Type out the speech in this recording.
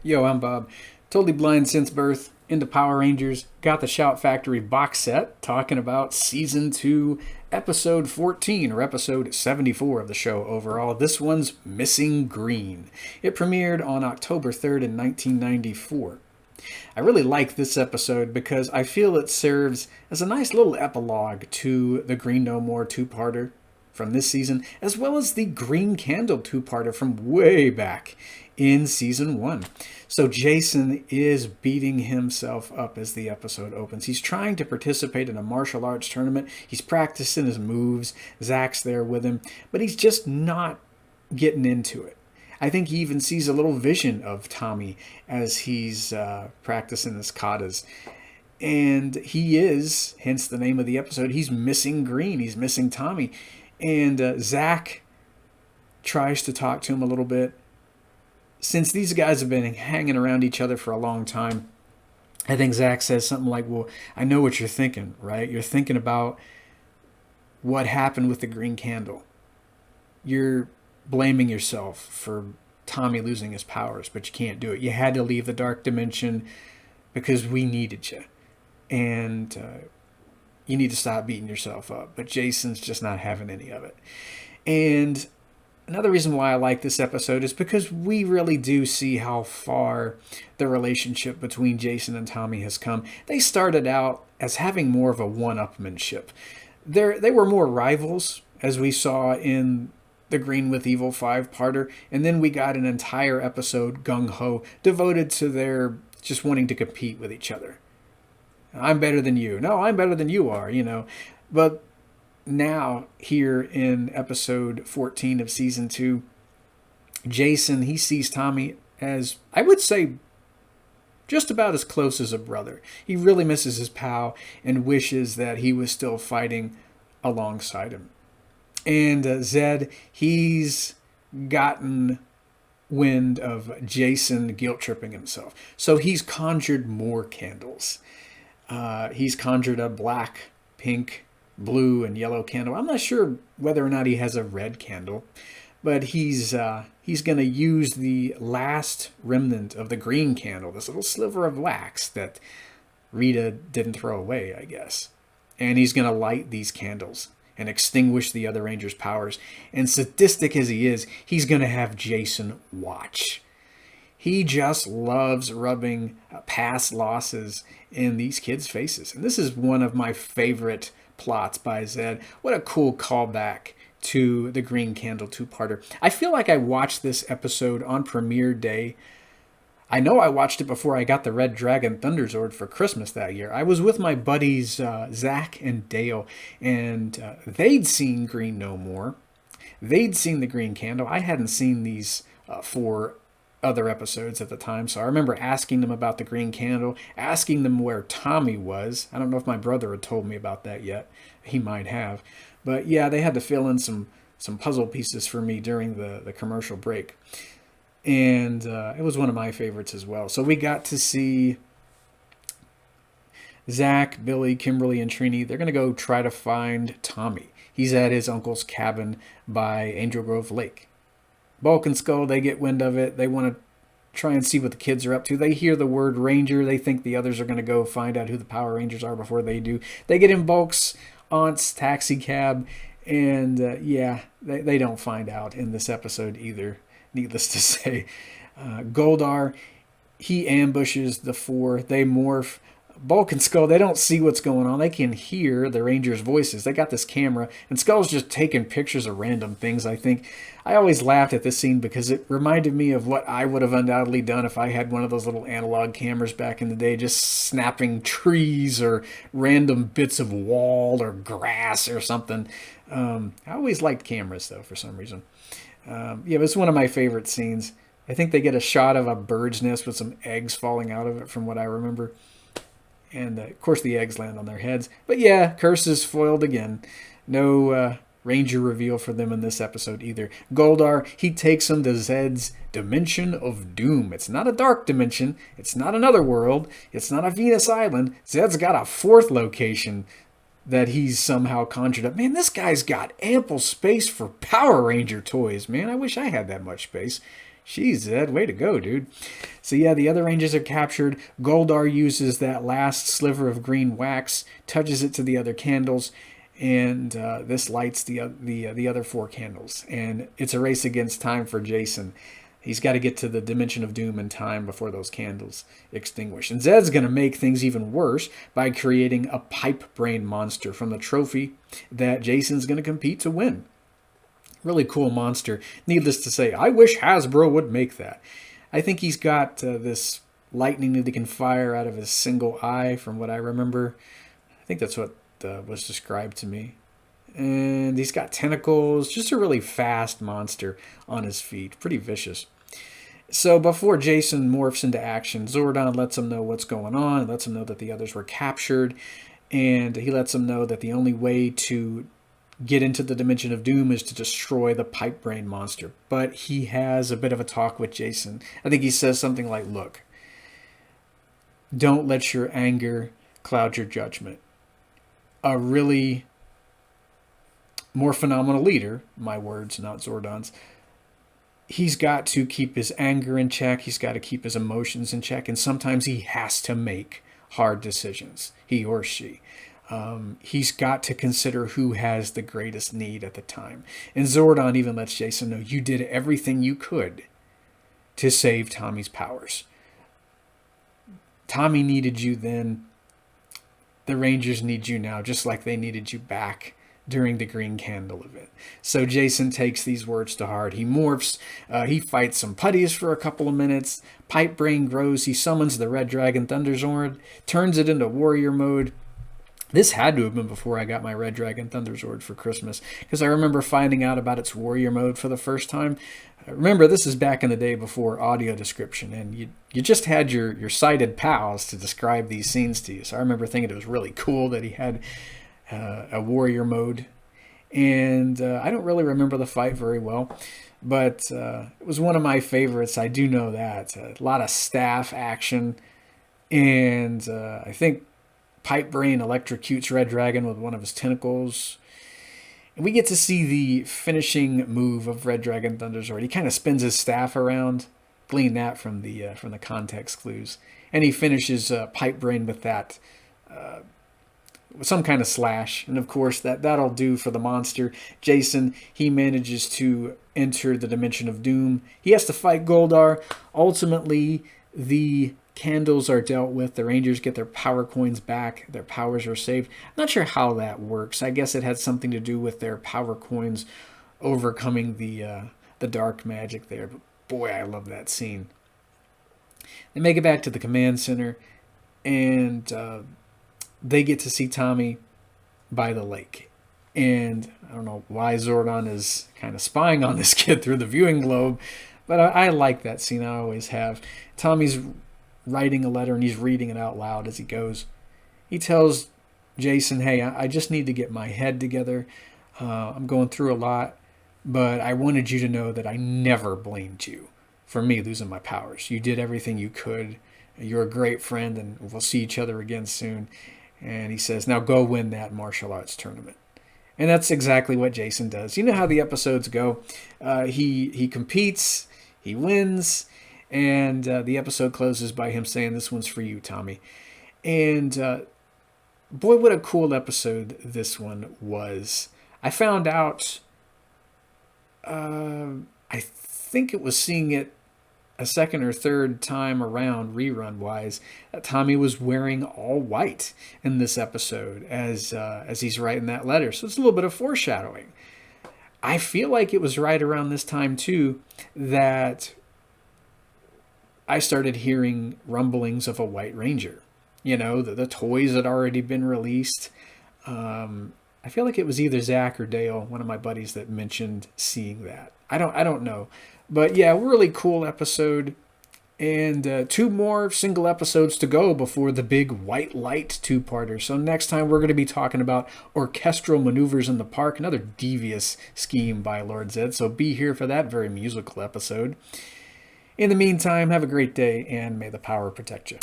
Yo, I'm Bob. Totally blind since birth, into Power Rangers, got the Shout Factory box set, talking about Season 2, Episode 14, or Episode 74 of the show overall. This one's Missing Green. It premiered on October 3rd in 1994. I really like this episode because I feel it serves as a nice little epilogue to the Green No More two-parter from this season, as well as the Green Candle two-parter from way back in Season 1. So Jason is beating himself up as the episode opens. He's trying to participate in a martial arts tournament. He's practicing his moves. Zach's there with him, but he's just not getting into it. I think he even sees a little vision of Tommy as he's practicing his katas. And he is, hence the name of the episode, he's missing Green. He's missing Tommy. And Zach tries to talk to him a little bit. Since these guys have been hanging around each other for a long time, I think Zach says something like, well, I know what you're thinking, right? You're thinking about what happened with the Green Candle. You're blaming yourself for Tommy losing his powers, but you can't do it. You had to leave the dark dimension because we needed you. And you need to stop beating yourself up. But Jason's just not having any of it. And another reason why I like this episode is because we really do see how far the relationship between Jason and Tommy has come. They started out as having more of a one-upmanship. They were more rivals, as we saw in the Green with Evil 5-parter, and then we got an entire episode, Gung Ho, devoted to their just wanting to compete with each other. I'm better than you. No, I'm better than you are, But now, here in episode 14 of season 2, Jason, he sees Tommy as, I would say, just about as close as a brother. He really misses his pal and wishes that he was still fighting alongside him. And Zed, he's gotten wind of Jason guilt-tripping himself. So he's conjured more candles. He's conjured a black, pink, blue, and yellow candle. I'm not sure whether or not he has a red candle, but he's going to use the last remnant of the green candle, this little sliver of wax that Rita didn't throw away, I guess. And he's going to light these candles and extinguish the other Ranger's powers. And sadistic as he is, he's going to have Jason watch. He just loves rubbing past losses in these kids' faces. And this is one of my favorite plots by Zed. What a cool callback to the Green Candle two-parter. I feel like I watched this episode on premiere day. I know I watched it before I got the Red Dragon Thunderzord for Christmas that year. I was with my buddies Zach and Dale, and they'd seen Green No More. They'd seen the Green Candle. I hadn't seen these 4 other episodes at the time, so I remember asking them about the Green Candle, asking them where Tommy was. I don't know if my brother had told me about that yet. He might have. But yeah, they had to fill in some puzzle pieces for me during the commercial break. And it was one of my favorites as well. So we got to see Zach, Billy, Kimberly, and Trini. They're going to go try to find Tommy. He's at his uncle's cabin by Angel Grove Lake. Bulk and Skull, they get wind of it. They want to try and see what the kids are up to. They hear the word Ranger. They think the others are going to go find out who the Power Rangers are before they do. They get in Bulk's aunt's taxi cab, and they don't find out in this episode either, needless to say. Goldar, he ambushes the 4. They morph. Bulk and Skull, they don't see what's going on. They can hear the Rangers' voices. They got this camera, and Skull's just taking pictures of random things, I think. I always laughed at this scene because it reminded me of what I would have undoubtedly done if I had one of those little analog cameras back in the day, just snapping trees or random bits of wall or grass or something. I always liked cameras, though, for some reason. It's one of my favorite scenes. I think they get a shot of a bird's nest with some eggs falling out of it, from what I remember. And, of course, the eggs land on their heads. But, yeah, curse is foiled again. No Ranger reveal for them in this episode either. Goldar, he takes them to Zed's Dimension of Doom. It's not a dark dimension. It's not another world. It's not a Venus Island. Zed's got a 4th location that he's somehow conjured up. Man, this guy's got ample space for Power Ranger toys, man. I wish I had that much space. Jeez, Zed, way to go, dude. So yeah, the other Rangers are captured. Goldar uses that last sliver of green wax, touches it to the other candles, and this lights the other 4 candles. And it's a race against time for Jason. He's got to get to the dimension of doom in time before those candles extinguish. And Zed's going to make things even worse by creating a pipe brain monster from the trophy that Jason's going to compete to win. Really cool monster. Needless to say, I wish Hasbro would make that. I think he's got this lightning that he can fire out of his single eye, from what I remember. I think that's what was described to me. And he's got tentacles, just a really fast monster on his feet. Pretty vicious. So before Jason morphs into action, Zordon lets him know what's going on, lets him know that the others were captured, and he lets him know that the only way to get into the Dimension of Doom is to destroy the pipe brain monster. But he has a bit of a talk with Jason. I think he says something like, look, don't let your anger cloud your judgment. A really more phenomenal leader, my words, not Zordon's, he's got to keep his anger in check. He's got to keep his emotions in check. And sometimes he has to make hard decisions, he or she. He's got to consider who has the greatest need at the time. And Zordon even lets Jason know, you did everything you could to save Tommy's powers. Tommy needed you then. The Rangers need you now, just like they needed you back during the Green Candle event. So Jason takes these words to heart. He morphs. He fights some putties for a couple of minutes. Pipe Brain grows. He summons the Red Dragon Thunderzord, turns it into warrior mode. This had to have been before I got my Red Dragon Thunderzord for Christmas, because I remember finding out about its warrior mode for the first time. Remember, this is back in the day before audio description, and you just had your sighted pals to describe these scenes to you. So I remember thinking it was really cool that he had a warrior mode. And I don't really remember the fight very well, but it was one of my favorites. I do know that. A lot of staff action, and I think Pipe Brain electrocutes Red Dragon with one of his tentacles. And we get to see the finishing move of Red Dragon Thunderzord. He kind of spins his staff around. Glean that from the context clues. And he finishes Pipe Brain with that, with some kind of slash. And of course, that'll do for the monster. Jason, he manages to enter the Dimension of Doom. He has to fight Goldar. Ultimately, the candles are dealt with. The Rangers get their power coins back. Their powers are saved. I'm not sure how that works. I guess it had something to do with their power coins overcoming the dark magic there. But boy, I love that scene. They make it back to the command center, and they get to see Tommy by the lake. And I don't know why Zordon is kind of spying on this kid through the viewing globe, but I like that scene. I always have. Tommy's writing a letter, and he's reading it out loud as he goes. He tells Jason, hey, I just need to get my head together. I'm going through a lot, but I wanted you to know that I never blamed you for me losing my powers. You did everything you could. You're a great friend, and we'll see each other again soon. And he says, now go win that martial arts tournament. And that's exactly what Jason does. You know how the episodes go. He competes, he wins, and the episode closes by him saying, this one's for you, Tommy. And boy, what a cool episode this one was. I found out, I think it was seeing it a second or third time around, rerun-wise, Tommy was wearing all white in this episode as he's writing that letter. So it's a little bit of foreshadowing. I feel like it was right around this time, too, that I started hearing rumblings of a White Ranger. You know, the toys had already been released. I feel like it was either Zach or Dale, one of my buddies, that mentioned seeing that. I don't know. But yeah, really cool episode. And 2 more single episodes to go before the big White Light 2-parter. So next time we're going to be talking about orchestral maneuvers in the park, another devious scheme by Lord Zed. So be here for that very musical episode. In the meantime, have a great day, and may the power protect you.